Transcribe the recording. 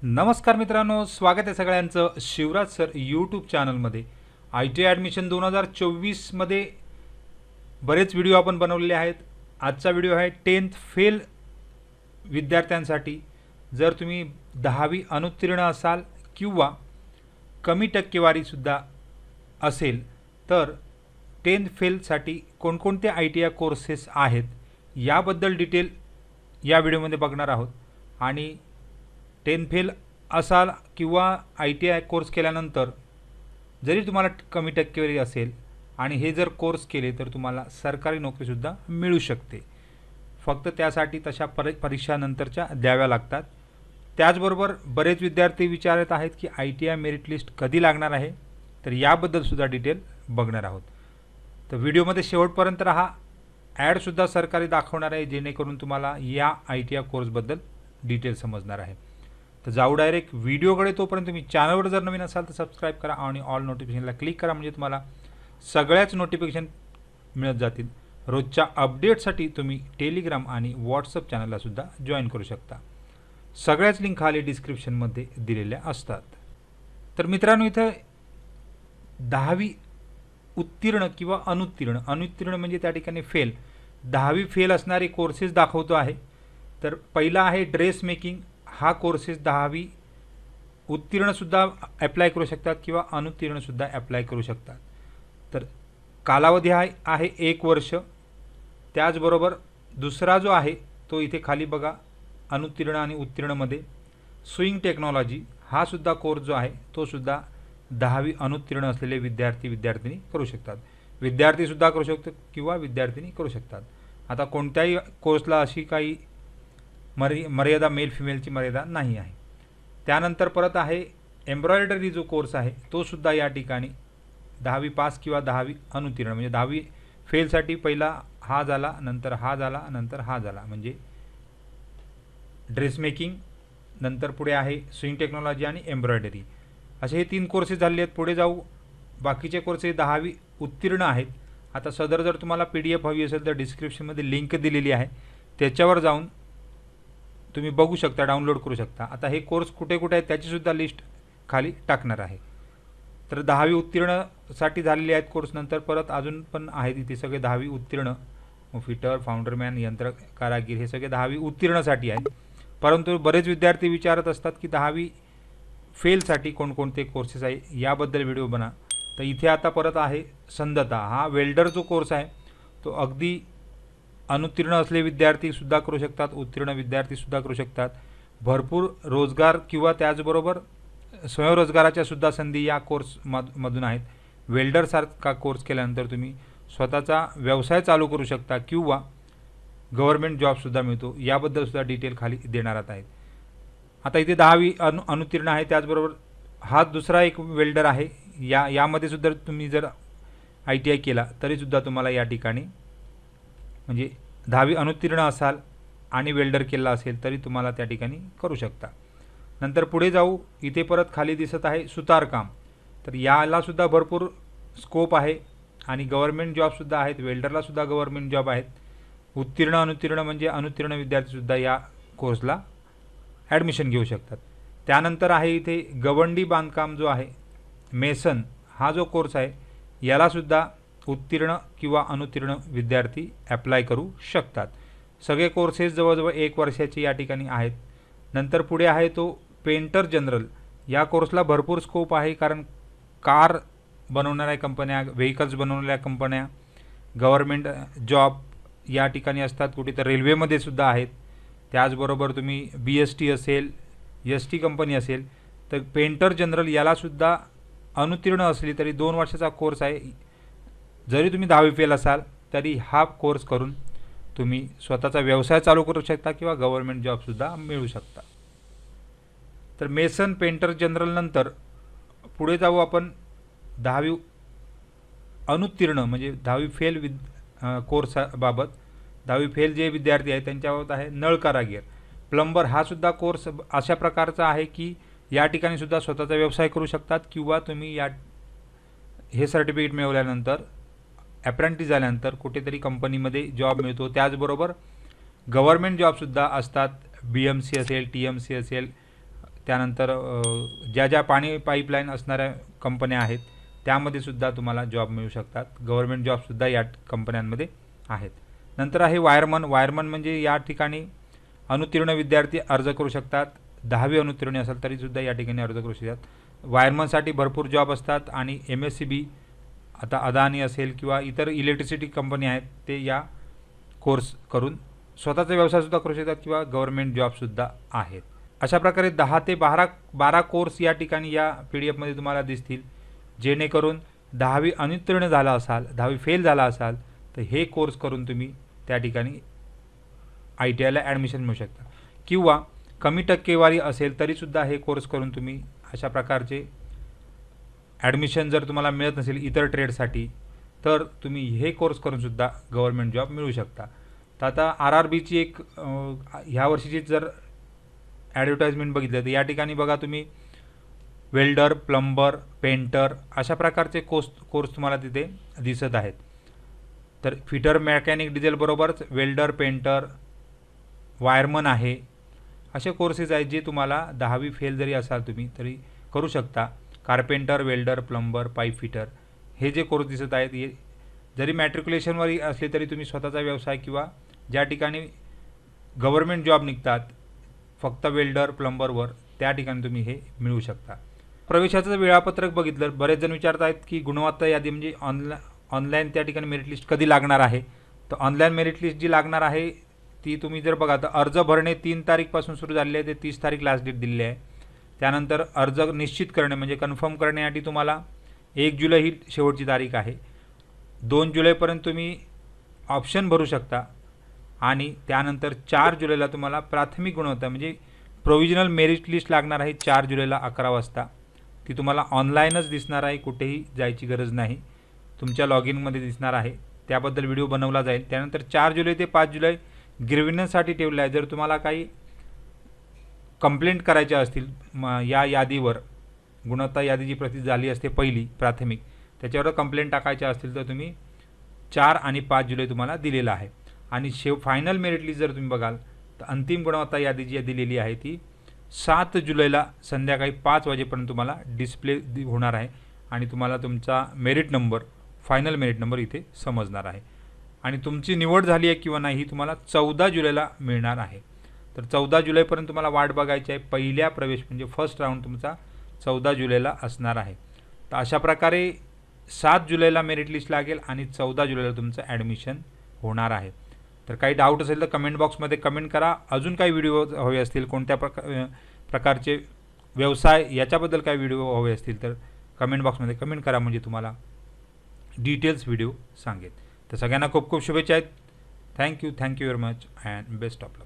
नमस्कार मित्रांनो, स्वागत आहे सगळ्यांचं शिवराज सर यूट्यूब चॅनलमध्ये। आय टी ॲडमिशन 2024मध्ये बरेच व्हिडिओ आपण बनवलेले आहेत। आजचा व्हिडिओ आहे 10th फेल विद्यार्थ्यांसाठी। जर तुम्ही 10वी अनुत्तीर्ण असाल किंवा कमी टक्केवारीसुद्धा असेल तर 10th फेलसाठी कोणकोणते आय टी आय कोर्सेस आहेत याबद्दल डिटेल या व्हिडिओमध्ये बघणार आहोत। आणि 10th फेल असाल किंवा आय टी आय कोर्स केल्यानंतर जरी तुम्हाला कमी टक्केवारी असेल आणि हे जर कोर्स केले तर तुम्हाला सरकारी नोकरीसुद्धा मिळू शकते। फक्त त्यासाठी तशा परीक्षा नंतरच्या द्याव्या लागतात। त्याचबरोबर बरेच विद्यार्थी विचारत आहेत की I T I merit list कधी लागणार आहे, तर याबद्दलसुद्धा डिटेल बघणार आहोत। तर व्हिडिओमध्ये शेवटपर्यंत राहा। ॲडसुद्धा सरकारी दाखवणार आहे जेणेकरून तुम्हाला या आय टी आय कोर्सबद्दल डिटेल समजणार आहे। तर जाऊ डायरेक्ट व्हिडिओकडे। तोपर्यंत तुम्ही चॅनलवर जर नवीन असाल तर सबस्क्राईब करा आणि ऑल नोटिफिकेशनला क्लिक करा, म्हणजे तुम्हाला सगळ्याच नोटिफिकेशन मिळत जातील। रोजच्या अपडेटसाठी तुम्ही टेलिग्राम आणि व्हॉट्सअप चॅनललासुद्धा जॉईन करू शकता। सगळ्याच लिंक खाली डिस्क्रिप्शनमध्ये दिलेल्या असतात। तर मित्रांनो, इथं 10वी उत्तीर्ण किंवा अनुत्तीर्ण म्हणजे त्या ठिकाणी फेल, 10वी फेल असणारे कोर्सेस दाखवतो आहे। तर पहिला आहे ड्रेस मेकिंग। हा कोर्सेस 10वी उत्तीर्णसुद्धा ॲप्लाय करू शकतात किंवा अनुत्तीर्णसुद्धा ॲप्लाय करू शकतात। तर कालावधी आहे 1 वर्ष। त्याचबरोबर दुसरा जो आहे तो इथे खाली बघा, अनुत्तीर्ण आणि उत्तीर्णमध्ये स्विंग टेक्नॉलॉजी हा सुद्धा कोर्स जो आहे तो सुद्धा 10वी अनुत्तीर्ण असलेले विद्यार्थी करू शकतात। विद्यार्थीसुद्धा करू शकतात किंवा विद्यार्थिनी करू शकतात। आता कोणत्याही कोर्सला अशी काही मर्यादा मेल फिमेलची मर्यादा नाही आहे। त्यानंतर परत आहे एम्ब्रॉयडरी जो कोर्स आहे तो सुद्धा या ठिकाणी 10वी पास किंवा 10वी अनुत्तीर्ण म्हणजे 10वी फेलसाठी पहिला हा झाला, नंतर हा झाला, नंतर हा झाला, म्हणजे ड्रेस मेकिंग, नंतर पुढे आहे स्विंग टेक्नॉलॉजी आणि एम्ब्रॉयडरी, असे हे 3 कोर्सेस झाले आहेत। पुढे जाऊ, बाकीचे कोर्सेस 10वी उत्तीर्ण आहेत। आता सदर जर तुम्हाला PDF हवी असेल तर डिस्क्रिप्शनमध्ये लिंक दिलेली आहे, त्याच्यावर जाऊन तुम्ही बघू शकता, डाउनलोड करू शकता। आता हे कोर्स कुठे कुठे आहेत त्याचीसुद्धा लिस्ट खाली टाकणार आहे। तर 10वी उत्तीर्णसाठी झालेले आहेत कोर्स। नंतर परत अजून पण आहेत इथे सगळे 10वी उत्तीर्ण, फिटर, फाउंडरमॅन, यंत्र कारागीर, हे सगळे 10वी उत्तीर्णसाठी आहेत। परंतु बरेच विद्यार्थी विचारत असतात की 10वी फेलसाठी कोणकोणते कोर्सेस आहे याबद्दल व्हिडिओ बना। तर इथे आता परत आहे संधता। हा वेल्डर जो कोर्स आहे तो अगदी अनुत्तीर्ण असलेले विद्यार्थीसुद्धा करू शकतात, उत्तीर्ण विद्यार्थीसुद्धा करू शकतात। भरपूर रोजगार किंवा त्याचबरोबर स्वयंरोजगाराच्या सुद्धा संधी या कोर्समधून आहेत। वेल्डरसारखा कोर्स केल्यानंतर तुम्ही स्वतःचा व्यवसाय चालू करू शकता किंवा गव्हर्नमेंट जॉबसुद्धा मिळतो, याबद्दलसुद्धा डिटेल खाली देणार आहेत। आता इथे 10वी अनुत्तीर्ण आहे, त्याचबरोबर हा दुसरा एक वेल्डर आहे। यामध्ये सुद्धा तुम्ही जर आय टी आय केला तरीसुद्धा तुम्हाला या ठिकाणी म्हणजे 10वी अनुत्तीर्ण असाल आणि वेल्डर केला असेल तरी तुम्हाला त्या ठिकाणी करू शकता। नंतर पुढे जाऊ, इथे परत खाली दिसत आहे सुतारकाम। तर यालासुद्धा भरपूर स्कोप आहे आणि गव्हर्नमेंट जॉबसुद्धा आहेत, वेल्डरलासुद्धा गव्हर्नमेंट जॉब आहेत। उत्तीर्ण अनुत्तीर्ण म्हणजे अनुत्तीर्ण विद्यार्थीसुद्धा या कोर्सला ॲडमिशन घेऊ शकतात। त्यानंतर आहे इथे गवंडी बांधकाम जो आहे, मेसन हा जो कोर्स आहे यालासुद्धा उत्तीर्ण किंवा अनुत्तीर्ण विद्यार्थी ॲप्लाय करू शकतात। सगळे कोर्सेस जवळजवळ 1 वर्षाचे या ठिकाणी आहेत। नंतर पुढे आहे तो पेंटर जनरल। या कोर्सला भरपूर स्कोप आहे, कारण कार बनवणाऱ्या कंपन्या, व्हेकल्स बनवणाऱ्या कंपन्या, गव्हर्नमेंट जॉब या ठिकाणी असतात, कुठे तर रेल्वेमध्ये सुद्धा आहेत। त्याचबरोबर तुम्ही BST असेल, ST कंपनी असेल, तर पेंटर जनरल यालासुद्धा अनुत्तीर्ण असली तरी 2 वर्षाचा कोर्स आहे। जरी तुम्ही 10वी फेल असाल तरी हा कोर्स करून तुम्ही स्वतःचा व्यवसाय चालू करू शकता किंवा गव्हर्नमेंट जॉबसुद्धा मिळू शकता। तर मेसन, पेंटर जनरल नंतर पुढे जाऊ आपण 10वी अनुत्तीर्ण म्हणजे 10वी फेल कोर्सबाबत। 10वी फेल जे विद्यार्थी आहेत त्यांच्याबाबत आहे नळ कारागीर, प्लंबर हा सुद्धा कोर्स अशा प्रकारचा आहे की या ठिकाणी सुद्धा स्वतःचा व्यवसाय करू शकतात किंवा तुम्ही हे सर्टिफिकेट मिळवल्यानंतर ॲप्रेंटिस झाल्यानंतर कुठेतरी कंपनीमध्ये जॉब मिळतो। त्याचबरोबर गव्हर्नमेंट जॉबसुद्धा असतात, BMC असेल, TMC असेल, त्यानंतर ज्या ज्या पाणी पाईपलाईन असणाऱ्या कंपन्या आहेत त्यामध्ये सुद्धा तुम्हाला जॉब मिळू शकतात. गव्हर्नमेंट जॉबसुद्धा या कंपन्यांमध्ये आहेत. नंतर आहे वायरमन. वायरमन म्हणजे या ठिकाणी अनुत्तीर्ण विद्यार्थी अर्ज करू शकतात. 10वी अनुत्तीर्ण असेल तरीसुद्धा या ठिकाणी अर्ज करू शकतात. वायरमनसाठी भरपूर जॉब असतात आणि MSCB आता अदानी असेल किंवा इतर इलेक्ट्रिसिटी कंपनी आहेत ते या कोर्स करून स्वतःचा व्यवसायसुद्धा करू शकतात किंवा गव्हर्नमेंट जॉबसुद्धा आहेत. अशा प्रकारे 10 ते 12 कोर्स या ठिकाणी या PDF मध्ये तुम्हाला दिसतील. जेणेकरून 10वी अनुत्तीर्ण झाला असाल, 10वी फेल झाला असाल तर हे कोर्स करून तुम्ही त्या ठिकाणी ITIला ॲडमिशन मिळू शकता. किंवा कमी टक्केवारी असेल तरीसुद्धा हे कोर्स करून तुम्ही अशा प्रकारचे ॲडमिशन जर तुम्हाला मिळत नसेल इतर ट्रेडसाठी तर तुम्ही हे कोर्स करूनसुद्धा गव्हर्नमेंट जॉब मिळू शकता. तर आता RRBची एक ह्या वर्षीची जर ॲडव्हर्टाइजमेंट बघितलं तर या ठिकाणी बघा तुम्ही वेल्डर, प्लंबर, पेंटर अशा प्रकारचे कोर्स तुम्हाला तिथे दिसत आहेत. तर फिटर, मेकॅनिक, डिझेल बरोबरच वेल्डर, पेंटर, वायरमन आहे. असे कोर्सेस आहेत जे तुम्हाला 10वी फेल जरी असाल तुम्ही तरी करू शकता. Carpenter, welder, plumber, pipe fitter हे जे कोर्स दिसत आहेत हे जरी मॅट्रिक्युलेशनवर असले तरी तुम्ही स्वतःचा व्यवसाय किंवा ज्या ठिकाणी गव्हर्नमेंट जॉब निघतात फक्त वेल्डर, प्लंबरवर त्या ठिकाणी तुम्ही हे मिळवू शकता. प्रवेशाचं वेळापत्रक बघितलं बरेच जण विचारत आहेत की गुणवत्ता यादी म्हणजे ऑनलाईन त्या ठिकाणी मेरिट लिस्ट कधी लागणार आहे. तर ऑनलाईन मेरिट लिस्ट जी लागणार आहे ती तुम्ही जर बघा तर अर्ज भरणे 3 तारीखपासून सुरू झालेले आहे ते 30 तारीख लास्ट डेट दिलेली आहे. त्यानंतर अर्ज निश्चित करणे म्हणजे कन्फर्म करण्यासाठी तुम्हाला 1 जुलै ही शेवटची तारीख आहे. 2 जुलैपर्यंत तुम्ही ऑप्शन भरू शकता आणि त्यानंतर 4 जुलैला तुम्हाला प्राथमिक गुणवत्ता म्हणजे प्रोव्हिजनल मेरिट लिस्ट लागणार आहे 4 जुलैला 11 वाजता. ती तुम्हाला ऑनलाईनच दिसणार आहे, कुठेही जायची गरज नाही, तुमच्या लॉग इनमध्ये दिसणार आहे. त्याबद्दल व्हिडिओ बनवला जाईल. त्यानंतर 4 जुलै ते 5 जुलै ग्रीव्हनन्ससाठी ठेवलं आहे. जर तुम्हाला काही कंप्लेंट करायच्या असतील या यादीवर गुणवत्ता यादी जी प्रसिद्ध झाली असते पहिली प्राथमिक त्याच्यावर कंप्लेंट टाकायच्या असतील तर तुम्ही 4 आणि 5 जुलै तुम्हाला दिलेला आहे. आणि फायनल मेरिट लिस्ट जर तुम्ही बघाल तर अंतिम गुणवत्ता यादी जी दिलेली आहे ती 7 जुलैला संध्याकाळी 5 वाजेपर्यंत तुम्हाला डिस्प्ले होणार आहे आणि तुम्हाला तुमचा merit number final merit number इथे समजणार आहे. आणि तुमची निवड झाली आहे किंवा नाही ही तुम्हाला 14 जुलैला मिळणार आहे. तर 14 जुलैपर्यंत तुम्हाला वाट बघायची आहे. पहिल्या प्रवेश म्हणजे फर्स्ट राऊंड तुमचा 14 जुलैला असणार आहे. तर अशा प्रकारे 7 जुलैला मेरिट लिस्ट लागेल आणि 14 जुलैला तुमचं ॲडमिशन होणार आहे. तर काही डाऊट असेल तर कमेंट बॉक्समध्ये कमेंट करा. अजून काही व्हिडिओ हवे असतील कोणत्या प्रकारचे व्यवसाय याच्याबद्दल काही व्हिडिओ हवे असतील तर कमेंट बॉक्समध्ये कमेंट करा म्हणजे तुम्हाला डिटेल्स व्हिडिओ सांगेल. तर सगळ्यांना खूप खूप शुभेच्छा आहेत. Thank you very much and best of luck.